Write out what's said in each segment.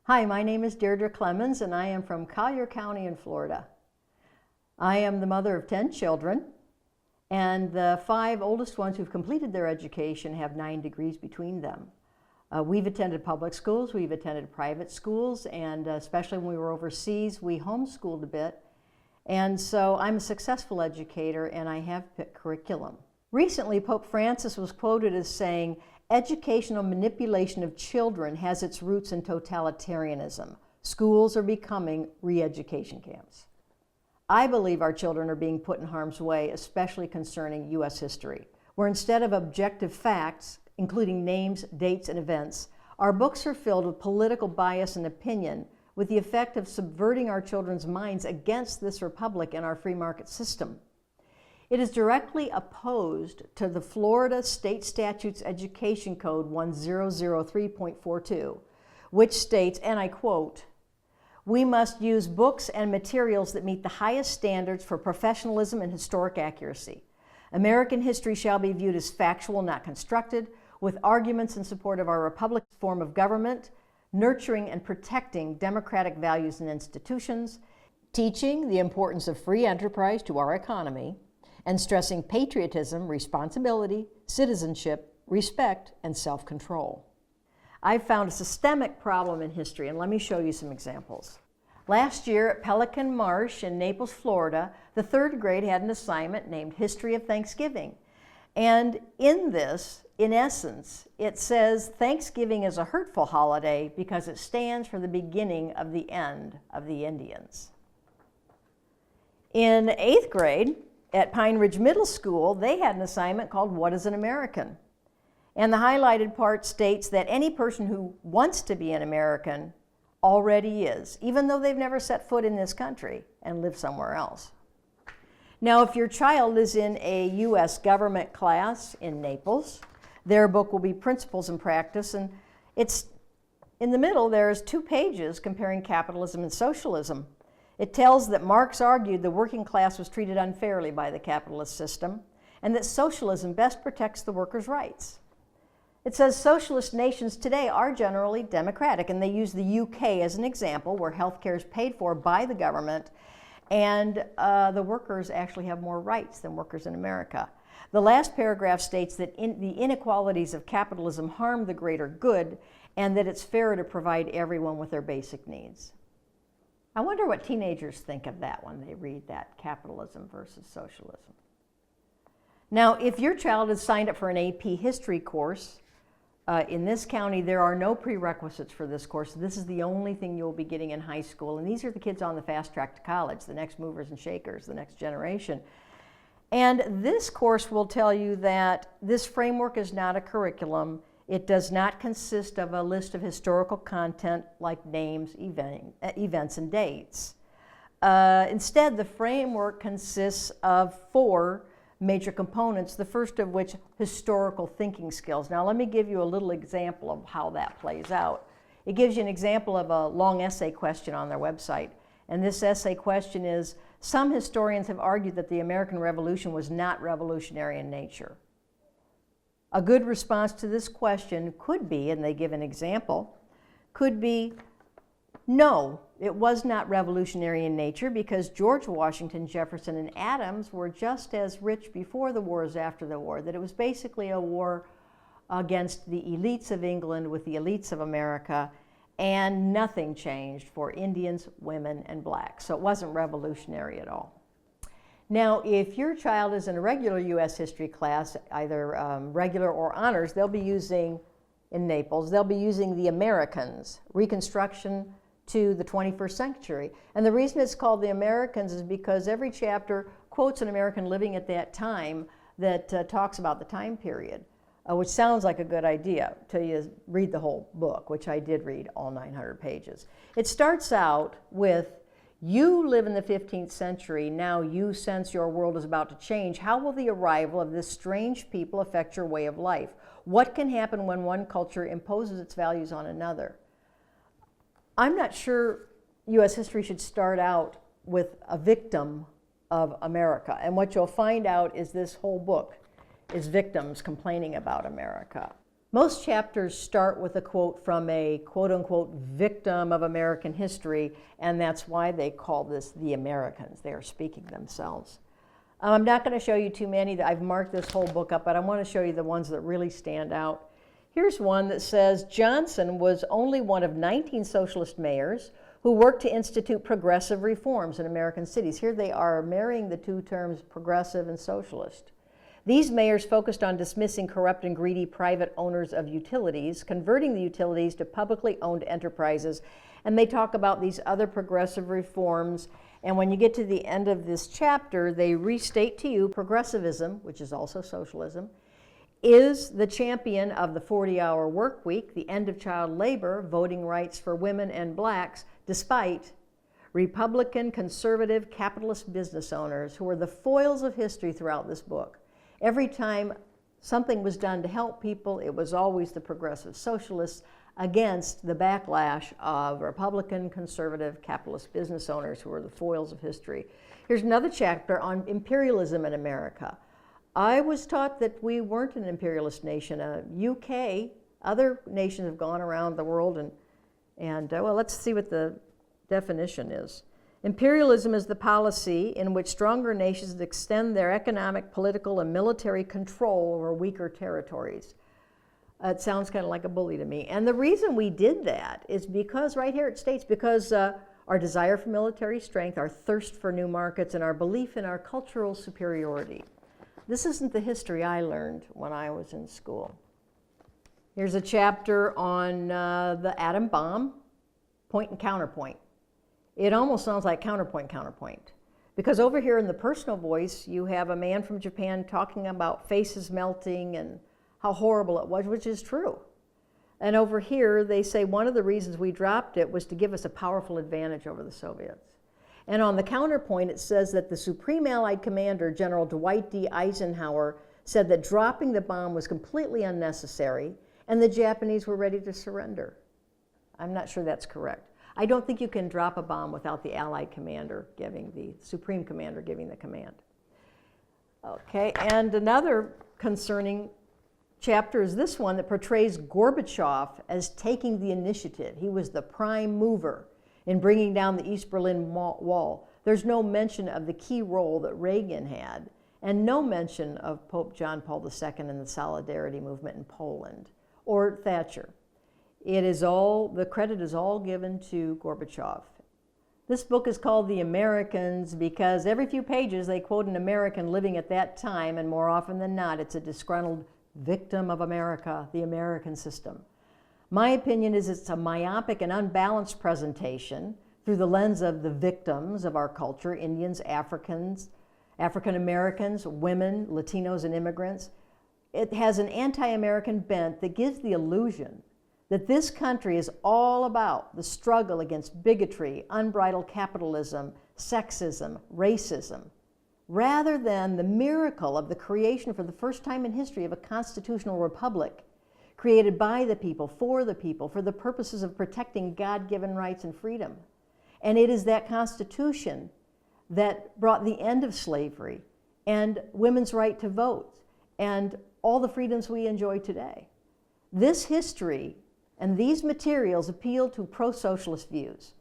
Hi, my name is Deirdre Clemens, and I am from Collier County in Florida. I am the mother of 10 children, and the 5 oldest ones who've completed their education have 9 degrees between them. We've attended public schools, we've attended private schools, and especially when we were overseas, we homeschooled a bit. And so I'm a successful educator, and I have picked curriculum. Recently, Pope Francis was quoted as saying, "Educational manipulation of children has its roots in totalitarianism. Schools are becoming re-education camps." I believe our children are being put in harm's way, especially concerning U.S. history, where instead of objective facts, including names, dates, and events, our books are filled with political bias and opinion, with the effect of subverting our children's minds against this republic and our free market system. It is directly opposed to the Florida State Statutes Education Code 1003.42, which states, and I quote, "We must use books and materials that meet the highest standards for professionalism and historic accuracy. American history shall be viewed as factual, not constructed, with arguments in support of our republic's form of government, nurturing and protecting democratic values and institutions, teaching the importance of free enterprise to our economy, and stressing patriotism, responsibility, citizenship, respect, and self-control." I've found a systemic problem in history, and let me show you some examples. Last year at Pelican Marsh in Naples, Florida, the 3rd grade had an assignment named History of Thanksgiving. And in this, in essence, it says Thanksgiving is a hurtful holiday because it stands for the beginning of the end of the Indians. In 8th grade, at Pine Ridge Middle School, they had an assignment called What is an American? And the highlighted part states that any person who wants to be an American already is, even though they've never set foot in this country and live somewhere else. Now, if your child is in a U.S. government class in Naples, their book will be Principles and Practice, and it's in the middle. There's 2 pages comparing capitalism and socialism. It tells that Marx argued the working class was treated unfairly by the capitalist system, and that socialism best protects the workers' rights. It says socialist nations today are generally democratic, and they use the UK as an example, where health care is paid for by the government, and the workers actually have more rights than workers in America. The last paragraph states that the inequalities of capitalism harm the greater good, and that it's fair to provide everyone with their basic needs. I wonder what teenagers think of that when they read that, capitalism versus socialism. Now, if your child is signed up for an AP history course, in this county, there are no prerequisites for this course. This is the only thing you'll be getting in high school, and these are the kids on the fast track to college, the next movers and shakers, the next generation. And this course will tell you that this framework is not a curriculum. It does not consist of a list of historical content like names, events, and dates. Instead, the framework consists of 4 major components, the first of which, historical thinking skills. Now, let me give you a little example of how that plays out. It gives you an example of a long essay question on their website. And this essay question is, some historians have argued that the American Revolution was not revolutionary in nature. A good response to this question could be, and they give an example, could be, no, it was not revolutionary in nature because George Washington, Jefferson, and Adams were just as rich before the war as after the war, that it was basically a war against the elites of England with the elites of America, and nothing changed for Indians, women, and blacks. So it wasn't revolutionary at all. Now, if your child is in a regular U.S. history class, either regular or honors, they'll be using, in Naples, they'll be using the Americans, Reconstruction to the 21st century. And the reason it's called the Americans is because every chapter quotes an American living at that time that talks about the time period, which sounds like a good idea till you read the whole book, which I did read all 900 pages. It starts out with, you live in the 15th century, now you sense your world is about to change. How will the arrival of this strange people affect your way of life? What can happen when one culture imposes its values on another? I'm not sure U.S. history should start out with a victim of America. And what you'll find out is this whole book is victims complaining about America. Most chapters start with a quote from a quote-unquote victim of American history, and that's why they call this the Americans. They are speaking themselves. I'm not going to show you too many. I've marked this whole book up, but I want to show you the ones that really stand out. Here's one that says, Johnson was only one of 19 socialist mayors who worked to institute progressive reforms in American cities. Here they are marrying the two terms progressive and socialist. These mayors focused on dismissing corrupt and greedy private owners of utilities, converting the utilities to publicly owned enterprises, and they talk about these other progressive reforms. And when you get to the end of this chapter, they restate to you progressivism, which is also socialism, is the champion of the 40-hour work week, the end of child labor, voting rights for women and blacks, despite Republican, conservative, capitalist business owners who are the foils of history throughout this book. Every time something was done to help people, it was always the progressive socialists against the backlash of Republican, conservative, capitalist business owners who were the foils of history. Here's another chapter on imperialism in America. I was taught that we weren't an imperialist nation. UK, other nations have gone around the world and well, let's see what the definition is. Imperialism is the policy in which stronger nations extend their economic, political, and military control over weaker territories. It sounds kind of like a bully to me. And the reason we did that is because, right here it states, because our desire for military strength, our thirst for new markets, and our belief in our cultural superiority. This isn't the history I learned when I was in school. Here's a chapter on the atom bomb, point and counterpoint. It almost sounds like counterpoint, counterpoint. Because over here in the personal voice, you have a man from Japan talking about faces melting and how horrible it was, which is true. And over here, they say one of the reasons we dropped it was to give us a powerful advantage over the Soviets. And on the counterpoint, it says that the Supreme Allied Commander, General Dwight D. Eisenhower, said that dropping the bomb was completely unnecessary and the Japanese were ready to surrender. I'm not sure that's correct. I don't think you can drop a bomb without the Allied commander giving, the Supreme Commander giving the command. Okay, and another concerning chapter is this one that portrays Gorbachev as taking the initiative. He was the prime mover in bringing down the East Berlin Wall. There's no mention of the key role that Reagan had, and no mention of Pope John Paul II and the Solidarity movement in Poland, or Thatcher. It is all, the credit is all given to Gorbachev. This book is called The Americans because every few pages they quote an American living at that time, and more often than not, it's a disgruntled victim of America, the American system. My opinion is it's a myopic and unbalanced presentation through the lens of the victims of our culture, Indians, Africans, African Americans, women, Latinos, and immigrants. It has an anti-American bent that gives the illusion that this country is all about the struggle against bigotry, unbridled capitalism, sexism, racism, rather than the miracle of the creation for the first time in history of a constitutional republic created by the people, for the purposes of protecting God-given rights and freedom. And it is that Constitution that brought the end of slavery and women's right to vote and all the freedoms we enjoy today. This history and these materials appeal to pro-socialist views.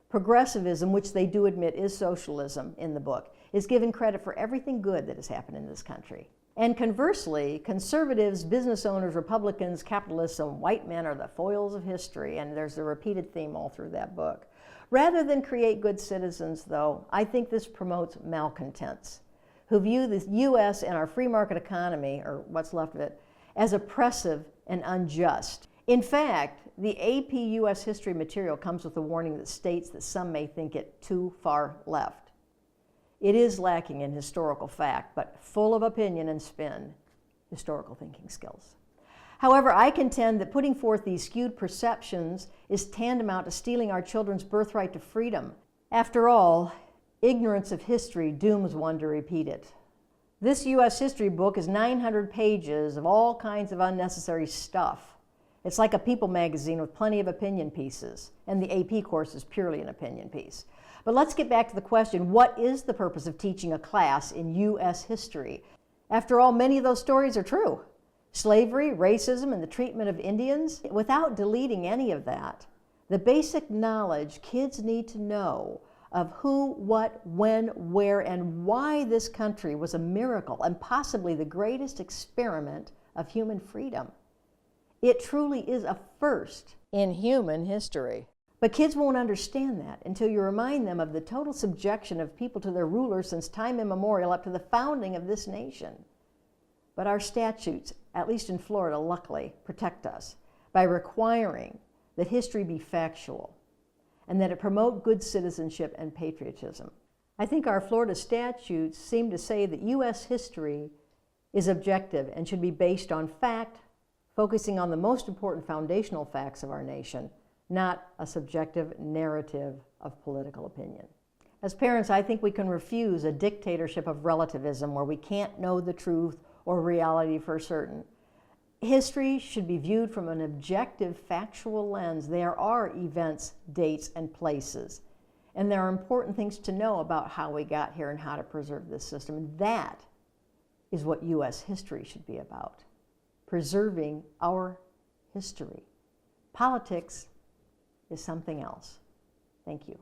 Progressivism, which they do admit is socialism in the book, is given credit for everything good that has happened in this country. And conversely, conservatives, business owners, Republicans, capitalists, and white men are the foils of history, and there's a repeated theme all through that book. Rather than create good citizens, though, I think this promotes malcontents who view the U.S. and our free market economy, or what's left of it, as oppressive and unjust. In fact, the AP U.S. history material comes with a warning that states that some may think it too far left. It is lacking in historical fact, but full of opinion and spin, historical thinking skills. However, I contend that putting forth these skewed perceptions is tantamount to stealing our children's birthright to freedom. After all, ignorance of history dooms one to repeat it. This U.S. history book is 900 pages of all kinds of unnecessary stuff. It's like a People magazine with plenty of opinion pieces, and the AP course is purely an opinion piece. But let's get back to the question, what is the purpose of teaching a class in U.S. history? After all, many of those stories are true. slavery, racism, and the treatment of Indians, without deleting any of that. The basic knowledge kids need to know of who, what, when, where, and why this country was a miracle and possibly the greatest experiment of human freedom. It truly is a first in human history. But kids won't understand that until you remind them of the total subjection of people to their rulers since time immemorial up to the founding of this nation. But our statutes, at least in Florida, luckily, protect us by requiring that history be factual and that it promote good citizenship and patriotism. I think our Florida statutes seem to say that U.S. history is objective and should be based on fact, focusing on the most important foundational facts of our nation, not a subjective narrative of political opinion. As parents, I think we can refuse a dictatorship of relativism where we can't know the truth or reality for certain. History should be viewed from an objective, factual lens. There are events, dates, and places. And there are important things to know about how we got here and how to preserve this system. And that is what U.S. history should be about, preserving our history. Politics is something else. Thank you.